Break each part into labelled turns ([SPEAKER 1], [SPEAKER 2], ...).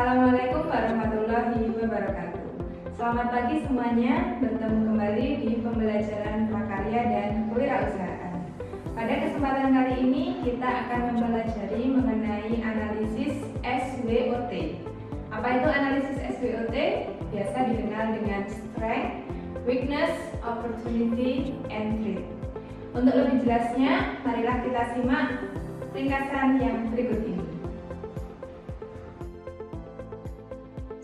[SPEAKER 1] Assalamualaikum warahmatullahi wabarakatuh. Selamat pagi semuanya, bertemu kembali di pembelajaran prakarya dan kewirausahaan. Pada kesempatan kali ini kita akan mempelajari mengenai analisis SWOT. Apa itu analisis SWOT? Biasa dikenal dengan strength, weakness, opportunity, and threat. Untuk lebih jelasnya, marilah kita simak ringkasan yang berikut ini.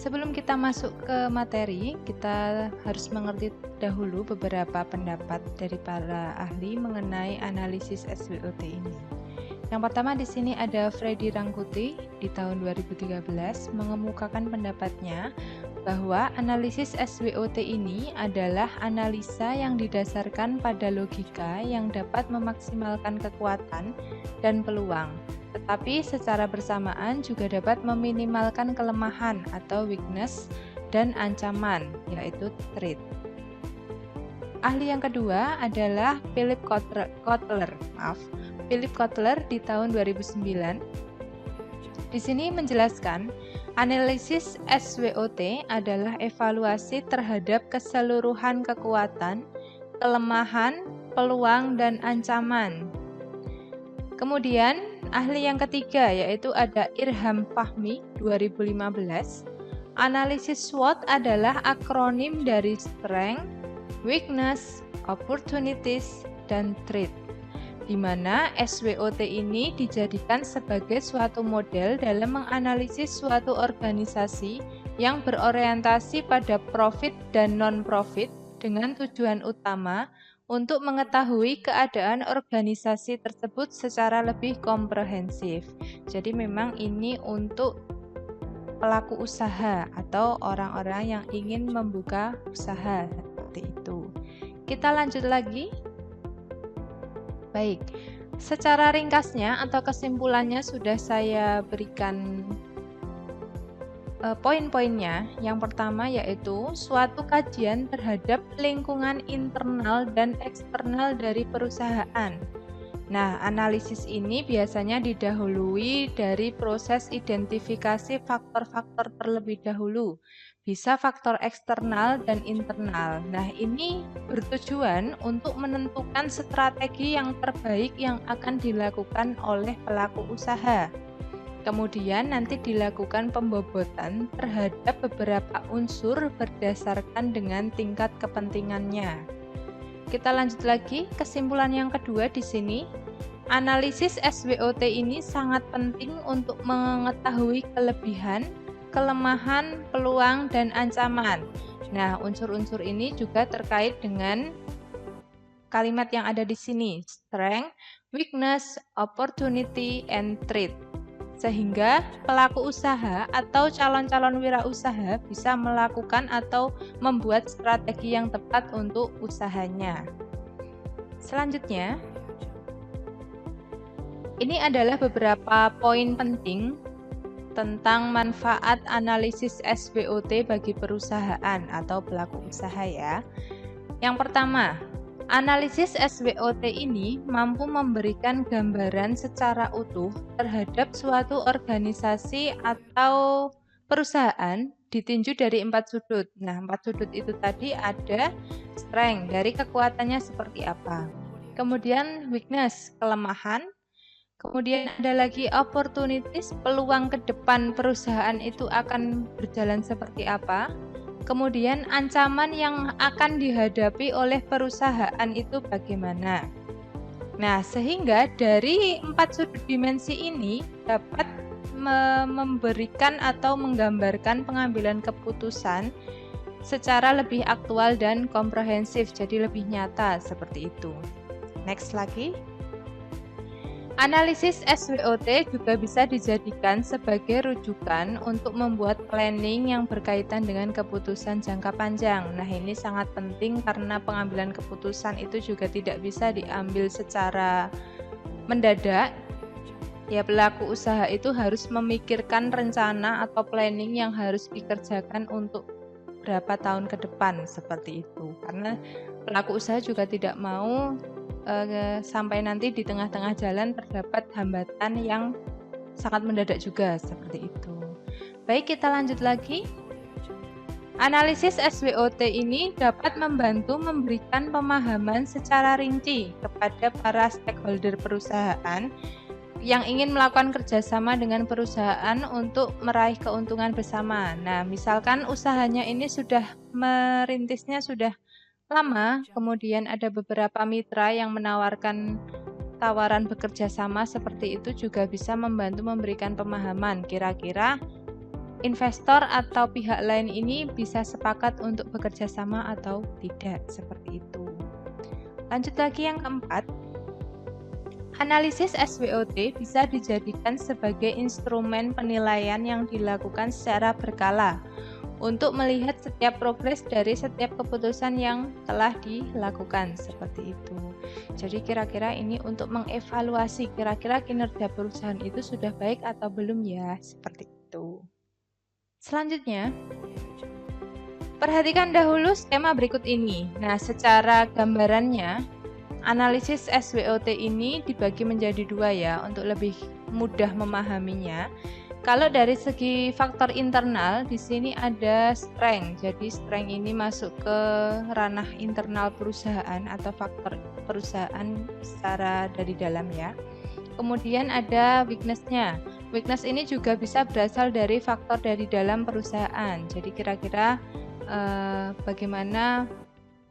[SPEAKER 2] Sebelum kita masuk ke materi, kita harus mengerti dahulu beberapa pendapat dari para ahli mengenai analisis SWOT ini. Yang pertama di sini ada Freddy Rangkuti di tahun 2013 mengemukakan pendapatnya bahwa analisis SWOT ini adalah analisa yang didasarkan pada logika yang dapat memaksimalkan kekuatan dan peluang, tetapi secara bersamaan juga dapat meminimalkan kelemahan atau weakness dan ancaman, yaitu threat. Ahli yang kedua adalah Philip Kotler di tahun 2009. Di sini menjelaskan, analisis SWOT adalah evaluasi terhadap keseluruhan kekuatan, kelemahan, peluang, dan ancaman. Kemudian, ahli yang ketiga yaitu ada Irham Fahmi 2015. Analisis SWOT adalah akronim dari strength, weakness, opportunities, dan threat, di mana SWOT ini dijadikan sebagai suatu model dalam menganalisis suatu organisasi yang berorientasi pada profit dan non-profit dengan tujuan utama untuk mengetahui keadaan organisasi tersebut secara lebih komprehensif. Jadi memang ini untuk pelaku usaha atau orang-orang yang ingin membuka usaha seperti itu. Kita lanjut lagi. Baik, secara ringkasnya atau kesimpulannya sudah saya berikan poin-poinnya. Yang pertama yaitu suatu kajian terhadap lingkungan internal dan eksternal dari perusahaan. Nah, analisis ini biasanya didahului dari proses identifikasi faktor-faktor terlebih dahulu. Bisa faktor eksternal dan internal. Nah, ini bertujuan untuk menentukan strategi yang terbaik yang akan dilakukan oleh pelaku usaha. Kemudian nanti dilakukan pembobotan terhadap beberapa unsur berdasarkan dengan tingkat kepentingannya. Kita lanjut lagi, kesimpulan yang kedua di sini. Analisis SWOT ini sangat penting untuk mengetahui kelebihan, kelemahan, peluang, dan ancaman. Nah, unsur-unsur ini juga terkait dengan kalimat yang ada di sini, strength, weakness, opportunity, and threat. Sehingga pelaku usaha atau calon-calon wirausaha bisa melakukan atau membuat strategi yang tepat untuk usahanya. Selanjutnya, ini adalah beberapa poin penting tentang manfaat analisis SWOT bagi perusahaan atau pelaku usaha ya. Yang pertama, analisis SWOT ini mampu memberikan gambaran secara utuh terhadap suatu organisasi atau perusahaan ditinjau dari 4 sudut. Nah, 4 sudut itu tadi ada strength, dari kekuatannya seperti apa. Kemudian weakness, kelemahan. Kemudian ada lagi opportunities, peluang ke depan perusahaan itu akan berjalan seperti apa. Kemudian ancaman yang akan dihadapi oleh perusahaan itu bagaimana. Nah, sehingga dari 4 sudut dimensi ini dapat memberikan atau menggambarkan pengambilan keputusan secara lebih aktual dan komprehensif, jadi lebih nyata seperti itu. Next lagi. Analisis SWOT juga bisa dijadikan sebagai rujukan untuk membuat planning yang berkaitan dengan keputusan jangka panjang. Nah, ini sangat penting karena pengambilan keputusan itu juga tidak bisa diambil secara mendadak. Ya, pelaku usaha itu harus memikirkan rencana atau planning yang harus dikerjakan untuk berapa tahun ke depan seperti itu. Karena pelaku usaha juga tidak mau sampai nanti di tengah-tengah jalan terdapat hambatan yang sangat mendadak juga seperti itu. Baik, kita lanjut lagi. Analisis SWOT ini dapat membantu memberikan pemahaman secara rinci kepada para stakeholder perusahaan yang ingin melakukan kerjasama dengan perusahaan untuk meraih keuntungan bersama. Nah, misalkan usahanya ini sudah merintisnya sudah lama, kemudian ada beberapa mitra yang menawarkan tawaran bekerja sama seperti itu juga bisa membantu memberikan pemahaman kira-kira investor atau pihak lain ini bisa sepakat untuk bekerja sama atau tidak, seperti itu. Lanjut lagi yang keempat. Analisis SWOT bisa dijadikan sebagai instrumen penilaian yang dilakukan secara berkala untuk melihat setiap progres dari setiap keputusan yang telah dilakukan, seperti itu. Jadi kira-kira ini untuk mengevaluasi kira-kira kinerja perusahaan itu sudah baik atau belum ya, seperti itu. Selanjutnya, perhatikan dahulu skema berikut ini. Nah, secara gambarannya, analisis SWOT ini dibagi menjadi dua ya, untuk lebih mudah memahaminya. Kalau dari segi faktor internal, di sini ada strength. Jadi strength ini masuk ke ranah internal perusahaan atau faktor perusahaan secara dari dalam ya. Kemudian ada weakness-nya. Weakness ini juga bisa berasal dari faktor dari dalam perusahaan. Jadi kira-kira bagaimana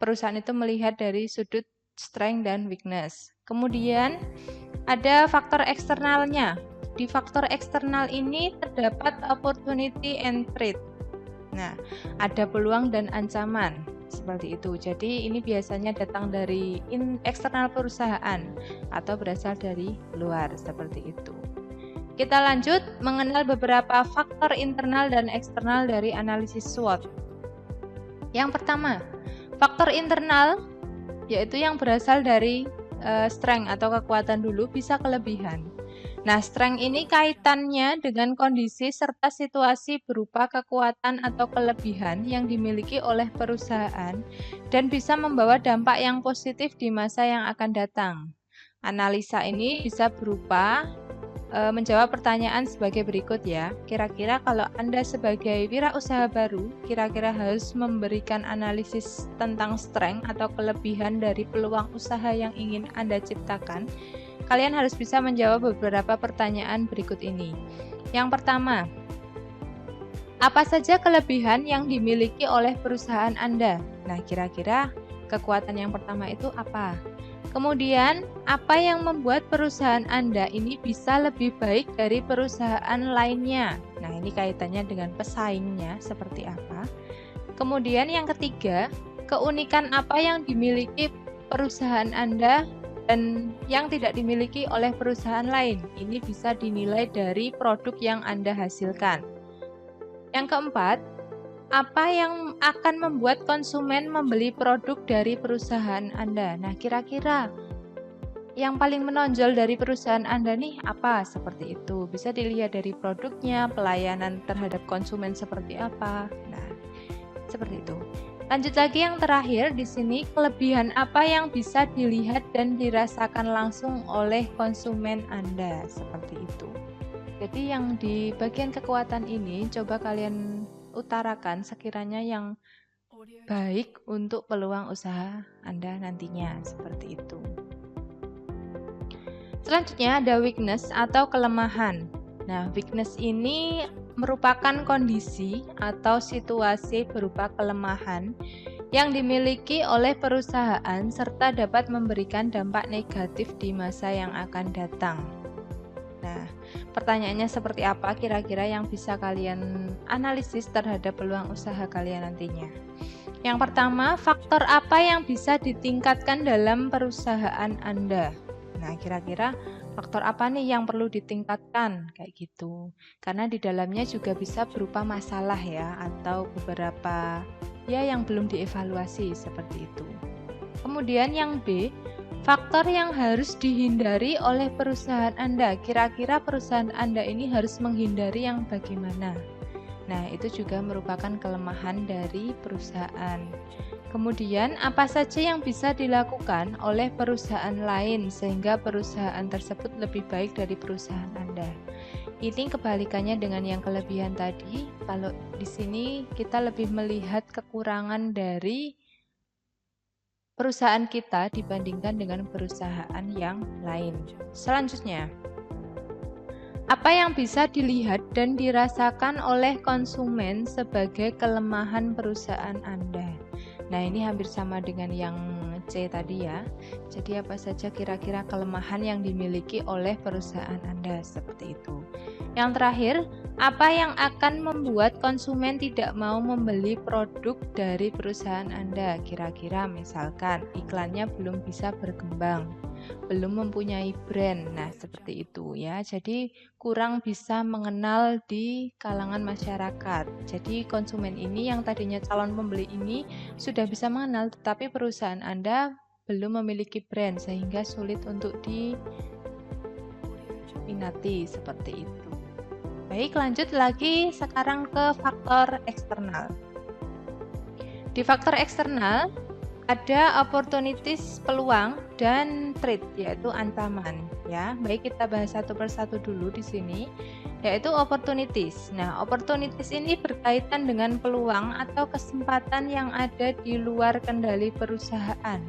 [SPEAKER 2] perusahaan itu melihat dari sudut strength dan weakness. Kemudian ada faktor eksternalnya. Di faktor eksternal ini terdapat opportunity and threat. Nah, ada peluang dan ancaman. Seperti itu. Jadi ini biasanya datang dari eksternal perusahaan atau berasal dari luar, seperti itu. Kita lanjut mengenal beberapa faktor internal dan eksternal dari analisis SWOT. Yang pertama, faktor internal yaitu yang berasal dari strength atau kekuatan dulu bisa kelebihan. Nah, strength ini kaitannya dengan kondisi serta situasi berupa kekuatan atau kelebihan yang dimiliki oleh perusahaan dan bisa membawa dampak yang positif di masa yang akan datang. Analisa ini bisa berupa menjawab pertanyaan sebagai berikut ya. Kira-kira kalau Anda sebagai wirausaha baru, kira-kira harus memberikan analisis tentang strength atau kelebihan dari peluang usaha yang ingin Anda ciptakan. Kalian harus bisa menjawab beberapa pertanyaan berikut ini. Yang pertama, apa saja kelebihan yang dimiliki oleh perusahaan Anda? Nah, kira-kira kekuatan yang pertama itu apa? Kemudian, apa yang membuat perusahaan Anda ini bisa lebih baik dari perusahaan lainnya? Nah, ini kaitannya dengan pesaingnya seperti apa. Kemudian yang ketiga, keunikan apa yang dimiliki perusahaan Anda dan yang tidak dimiliki oleh perusahaan lain. Ini bisa dinilai dari produk yang Anda hasilkan. Yang keempat, apa yang akan membuat konsumen membeli produk dari perusahaan Anda? Nah, kira-kira yang paling menonjol dari perusahaan Anda nih apa? Seperti itu. Bisa dilihat dari produknya, pelayanan terhadap konsumen seperti apa. Nah, seperti itu. Lanjut lagi yang terakhir di sini, kelebihan apa yang bisa dilihat dan dirasakan langsung oleh konsumen Anda? Seperti itu. Jadi yang di bagian kekuatan ini coba kalian utarakan sekiranya yang baik untuk peluang usaha Anda nantinya, seperti itu. Selanjutnya ada weakness atau kelemahan. Nah, weakness ini merupakan kondisi atau situasi berupa kelemahan yang dimiliki oleh perusahaan serta dapat memberikan dampak negatif di masa yang akan datang. Nah, pertanyaannya seperti apa kira-kira yang bisa kalian analisis terhadap peluang usaha kalian nantinya? Yang pertama, faktor apa yang bisa ditingkatkan dalam perusahaan Anda? Nah, kira-kira faktor apa nih yang perlu ditingkatkan? Kayak gitu. Karena di dalamnya juga bisa berupa masalah ya, atau beberapa ya yang belum dievaluasi seperti itu. Kemudian yang B, faktor yang harus dihindari oleh perusahaan Anda. Kira-kira perusahaan Anda ini harus menghindari yang bagaimana? Nah, itu juga merupakan kelemahan dari perusahaan. Kemudian, apa saja yang bisa dilakukan oleh perusahaan lain sehingga perusahaan tersebut lebih baik dari perusahaan Anda? Ini kebalikannya dengan yang kelebihan tadi. Kalau di sini kita lebih melihat kekurangan dari perusahaan kita dibandingkan dengan perusahaan yang lain. Selanjutnya, apa yang bisa dilihat dan dirasakan oleh konsumen sebagai kelemahan perusahaan Anda? Nah, ini hampir sama dengan yang C tadi ya. Jadi apa saja kira-kira kelemahan yang dimiliki oleh perusahaan Anda, seperti itu. Yang terakhir, apa yang akan membuat konsumen tidak mau membeli produk dari perusahaan Anda? Kira-kira misalkan iklannya belum bisa berkembang, belum mempunyai brand. Nah, seperti itu ya. Jadi kurang bisa mengenal di kalangan masyarakat. Jadi konsumen ini yang tadinya calon pembeli ini sudah bisa mengenal, tetapi perusahaan Anda belum memiliki brand sehingga sulit untuk diminati, seperti itu. Baik, lanjut lagi sekarang ke faktor eksternal. Di faktor eksternal ada opportunities, peluang, dan threat, yaitu ancaman. Ya, baik kita bahas satu persatu dulu di sini, yaitu opportunities. Nah, opportunities ini berkaitan dengan peluang atau kesempatan yang ada di luar kendali perusahaan.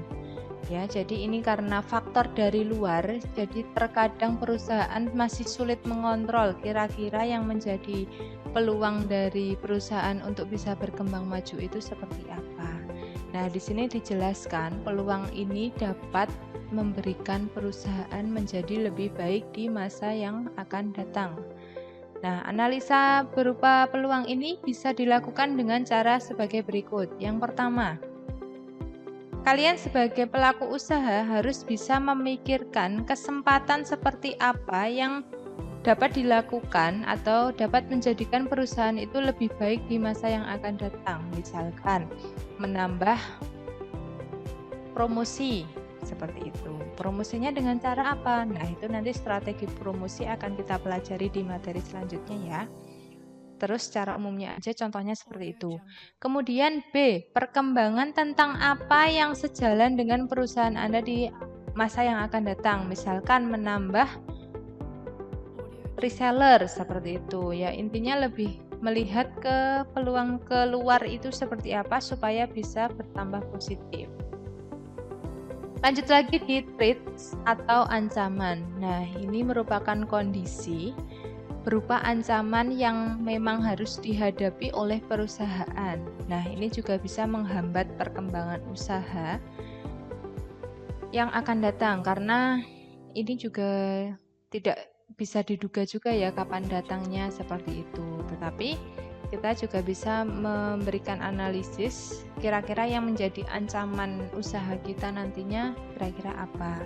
[SPEAKER 2] Ya, jadi ini karena faktor dari luar, jadi terkadang perusahaan masih sulit mengontrol kira-kira yang menjadi peluang dari perusahaan untuk bisa berkembang maju itu seperti apa. Nah, di sini dijelaskan peluang ini dapat memberikan perusahaan menjadi lebih baik di masa yang akan datang. Nah, analisa berupa peluang ini bisa dilakukan dengan cara sebagai berikut. Yang pertama, kalian sebagai pelaku usaha harus bisa memikirkan kesempatan seperti apa yang dapat dilakukan atau dapat menjadikan perusahaan itu lebih baik di masa yang akan datang. Misalkan menambah promosi, seperti itu. Promosinya dengan cara apa? Nah, itu nanti strategi promosi akan kita pelajari di materi selanjutnya ya. Terus secara umumnya aja contohnya seperti itu. Kemudian B, perkembangan tentang apa yang sejalan dengan perusahaan Anda di masa yang akan datang. Misalkan menambah reseller, seperti itu ya. Intinya lebih melihat ke peluang keluar itu seperti apa supaya bisa bertambah positif. Lanjut lagi di threats atau ancaman. Nah, ini merupakan kondisi berupa ancaman yang memang harus dihadapi oleh perusahaan. Nah, ini juga bisa menghambat perkembangan usaha yang akan datang karena ini juga tidak bisa diduga juga ya kapan datangnya, seperti itu. Tetapi kita juga bisa memberikan analisis kira-kira yang menjadi ancaman usaha kita nantinya kira-kira apa.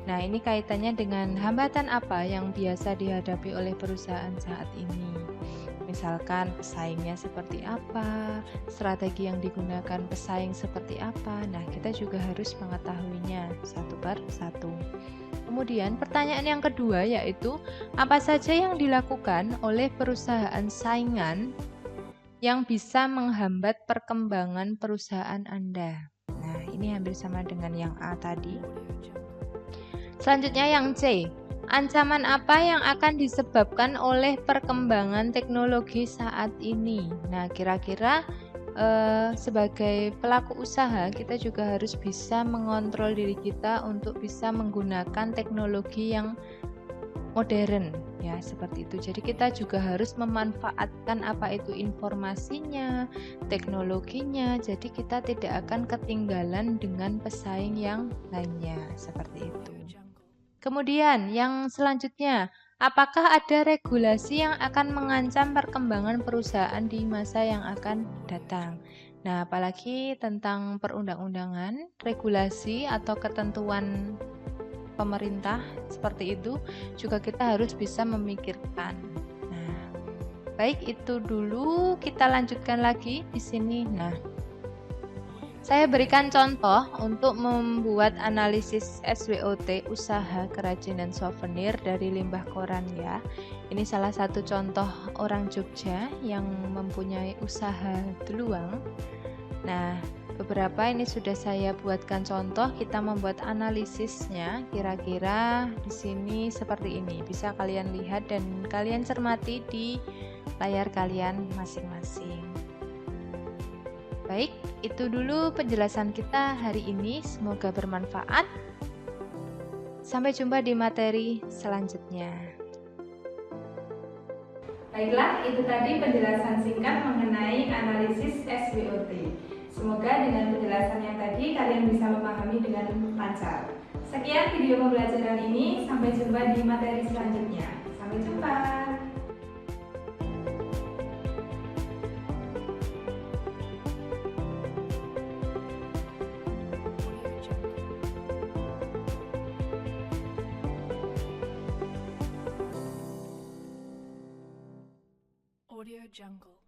[SPEAKER 2] Nah, ini kaitannya dengan hambatan apa yang biasa dihadapi oleh perusahaan saat ini. Misalkan pesaingnya seperti apa, strategi yang digunakan pesaing seperti apa. Nah, kita juga harus mengetahuinya satu per satu. Kemudian pertanyaan yang kedua yaitu apa saja yang dilakukan oleh perusahaan saingan yang bisa menghambat perkembangan perusahaan Anda. Nah, ini hampir sama dengan yang A tadi. Selanjutnya yang C, ancaman apa yang akan disebabkan oleh perkembangan teknologi saat ini? Nah, kira-kira sebagai pelaku usaha kita juga harus bisa mengontrol diri kita untuk bisa menggunakan teknologi yang modern ya, seperti itu. Jadi kita juga harus memanfaatkan apa itu informasinya, teknologinya. Jadi kita tidak akan ketinggalan dengan pesaing yang lainnya, seperti itu. Kemudian yang selanjutnya, apakah ada regulasi yang akan mengancam perkembangan perusahaan di masa yang akan datang? Nah, apalagi tentang perundang-undangan, regulasi atau ketentuan pemerintah seperti itu juga kita harus bisa memikirkan. Nah, baik itu dulu, kita lanjutkan lagi di sini. Nah, saya berikan contoh untuk membuat analisis SWOT, usaha kerajinan souvenir dari limbah koran ya. Ini salah satu contoh orang Jogja yang mempunyai usaha deluang. Nah, Beberapa ini sudah saya buatkan contoh, kita membuat analisisnya. Kira-kira di sini seperti ini. Bisa kalian lihat dan kalian cermati di layar kalian masing-masing. Baik, itu dulu penjelasan kita hari ini. Semoga bermanfaat. Sampai jumpa di materi selanjutnya.
[SPEAKER 1] Baiklah, itu tadi penjelasan singkat mengenai analisis SWOT. Semoga dengan penjelasan yang tadi kalian bisa memahami dengan lancar. Sekian video pembelajaran ini, sampai jumpa di materi selanjutnya. Sampai jumpa.
[SPEAKER 3] Audio Jungle.